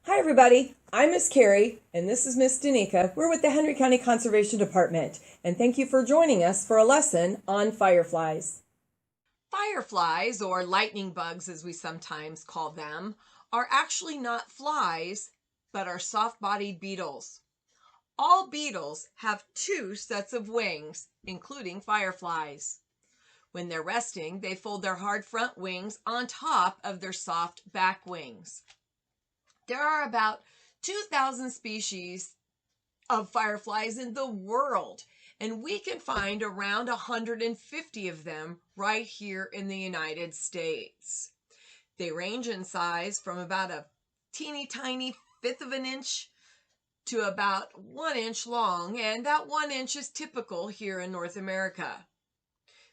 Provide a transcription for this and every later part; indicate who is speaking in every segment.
Speaker 1: Hi everybody, I'm Miss Carrie and this is Miss Danica. We're with the Henry County Conservation Department and thank you for joining us for a lesson on fireflies.
Speaker 2: Fireflies, or lightning bugs as we sometimes call them, are actually not flies, but are soft-bodied beetles. All beetles have two sets of wings, including fireflies. When they're resting, they fold their hard front wings on top of their soft back wings. There are about 2,000 species of fireflies in the world, and we can find around 150 of them right here in the United States. They range in size from about a teeny tiny fifth of an inch to about 1 inch long, and that 1 inch is typical here in North America.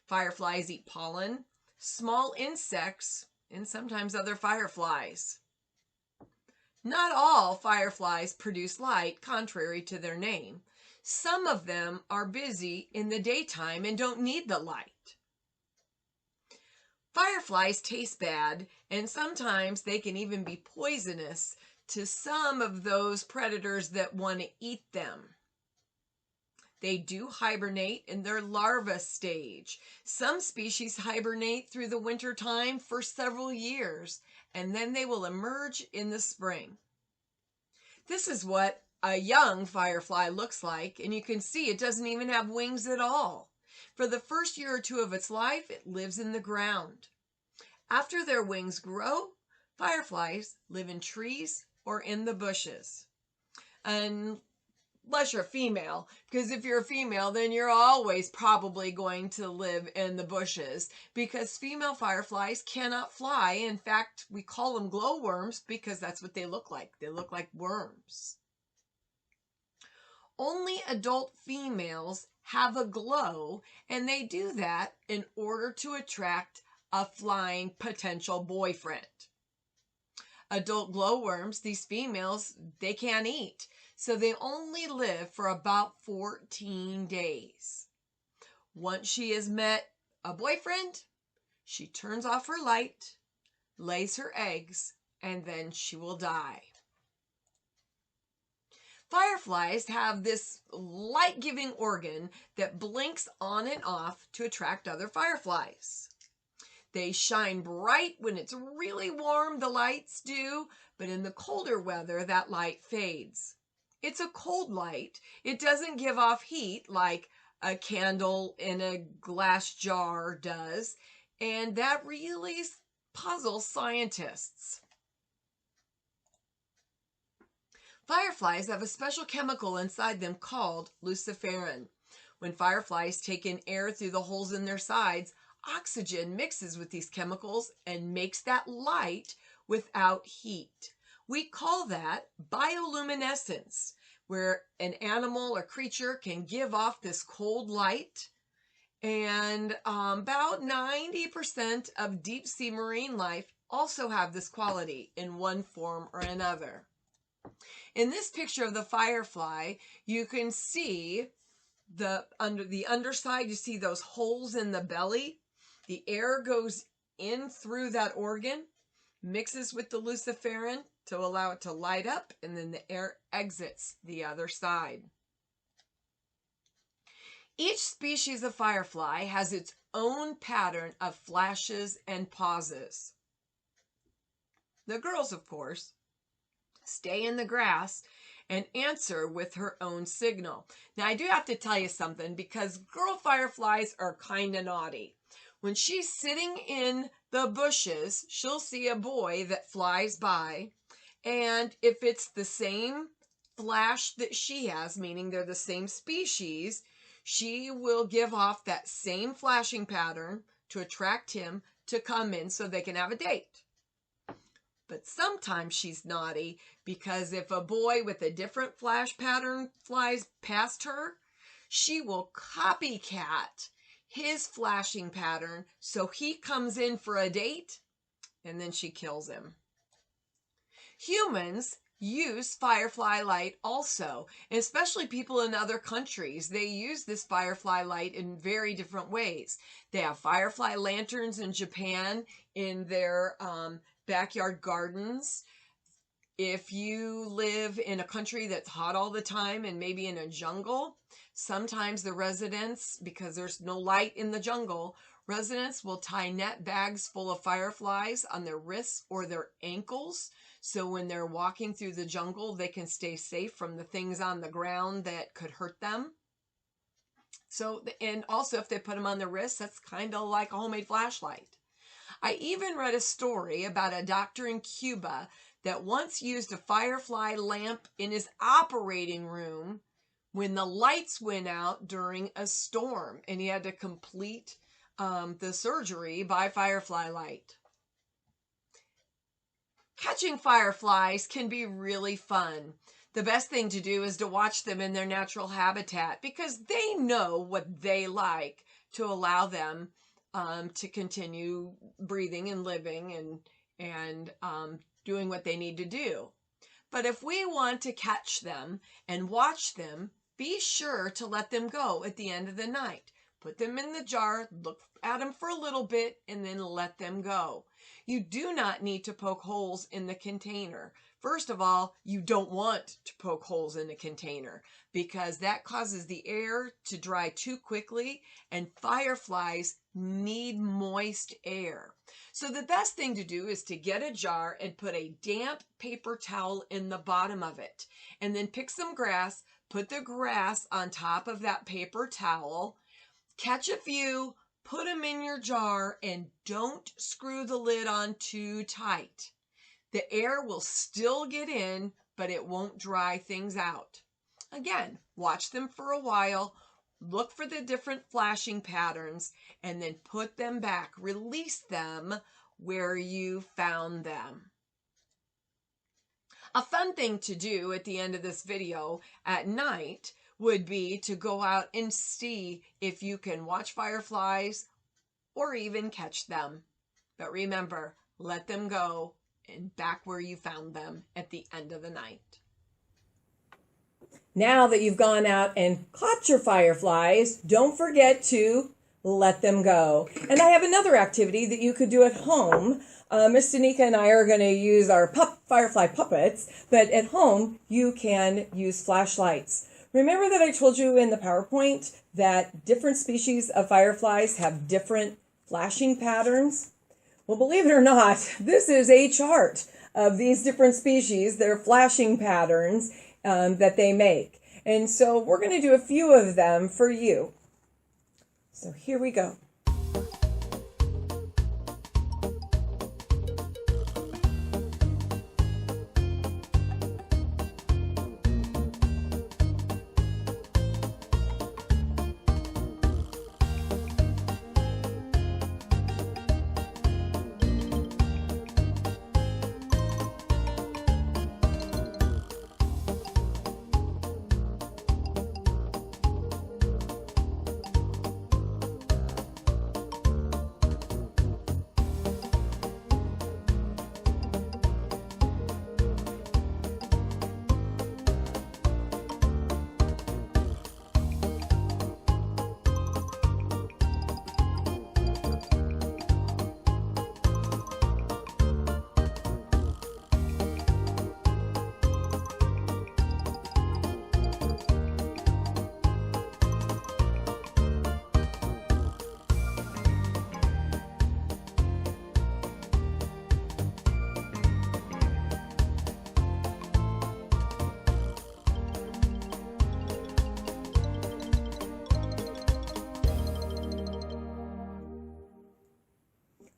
Speaker 2: Fireflies eat pollen, small insects, and sometimes other fireflies. Not all fireflies produce light, contrary to their name. Some of them are busy in the daytime and don't need the light. Fireflies taste bad, and sometimes they can even be poisonous to some of those predators that want to eat them. They do hibernate in their larva stage. Some species hibernate through the winter time for several years, and then they will emerge in the spring. This is what a young firefly looks like, and you can see it doesn't even have wings at all. For the first year or two of its life, it lives in the ground. After their wings grow, fireflies live in trees or in the bushes. Unless you're a female, because if you're a female, then you're always probably going to live in the bushes, because female fireflies cannot fly. In fact, we call them glowworms because that's what they look like. They look like worms. Only adult females have a glow, and they do that in order to attract a flying potential boyfriend. Adult glowworms, these females, they can't eat, so they only live for about 14 days. Once she has met a boyfriend, she turns off her light, lays her eggs, and then she will die. Fireflies have this light-giving organ that blinks on and off to attract other fireflies. They shine bright when it's really warm, the lights do, but in the colder weather, that light fades. It's a cold light. It doesn't give off heat like a candle in a glass jar does, and that really puzzles scientists. Fireflies have a special chemical inside them called luciferin. When fireflies take in air through the holes in their sides, oxygen mixes with these chemicals and makes that light without heat. We call that bioluminescence, where an animal or creature can give off this cold light. And about 90% of deep sea marine life also have this quality in one form or another. In this picture of the firefly, you can see the underside, you see those holes in the belly. The air goes in through that organ, mixes with the luciferin to allow it to light up, and then the air exits the other side. Each species of firefly has its own pattern of flashes and pauses. The girls, of course, stay in the grass and answer with her own signal. Now, I do have to tell you something, because girl fireflies are kind of naughty. When she's sitting in the bushes, she'll see a boy that flies by, and if it's the same flash that she has, meaning they're the same species, she will give off that same flashing pattern to attract him to come in so they can have a date. But sometimes she's naughty, because if a boy with a different flash pattern flies past her, she will copycat his flashing pattern so he comes in for a date, and then she kills him. Humans use firefly light also, especially people in other countries. They use this firefly light in very different ways. They have firefly lanterns in Japan in their backyard gardens. If you live in a country that's hot all the time and maybe in a jungle, sometimes the residents, because there's no light in the jungle, residents will tie net bags full of fireflies on their wrists or their ankles. So when they're walking through the jungle, they can stay safe from the things on the ground that could hurt them. So, and also if they put them on their wrists, that's kind of like a homemade flashlight. I even read a story about a doctor in Cuba that once used a firefly lamp in his operating room when the lights went out during a storm, and he had to complete the surgery by firefly light. Catching fireflies can be really fun. The best thing to do is to watch them in their natural habitat, because they know what they like to allow them to continue breathing and living and doing what they need to do. But if we want to catch them and watch them, be sure to let them go at the end of the night. Put them in the jar, look at them for a little bit, and then let them go. You do not need to poke holes in the container. First of all, you don't want to poke holes in the container because that causes the air to dry too quickly, and fireflies need moist air. So the best thing to do is to get a jar and put a damp paper towel in the bottom of it, and then pick some grass, put the grass on top of that paper towel, catch a few, put them in your jar, and don't screw the lid on too tight. The air will still get in, but it won't dry things out. Again, watch them for a while, look for the different flashing patterns, and then put them back. Release them where you found them. A fun thing to do at the end of this video at night would be to go out and see if you can watch fireflies or even catch them. But remember, let them go and back where you found them at the end of the night.
Speaker 1: Now that you've gone out and caught your fireflies, don't forget to let them go. And I have another activity that you could do at home. Miss Danica and I are going to use our firefly puppets, but at home you can use flashlights. Remember that I told you in the PowerPoint that different species of fireflies have different flashing patterns? Well, believe it or not, this is a chart of these different species, their flashing patterns that they make. And so we're going to do a few of them for you. So here we go.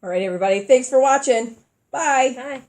Speaker 1: All right, everybody. Thanks for watching. Bye.
Speaker 3: Bye.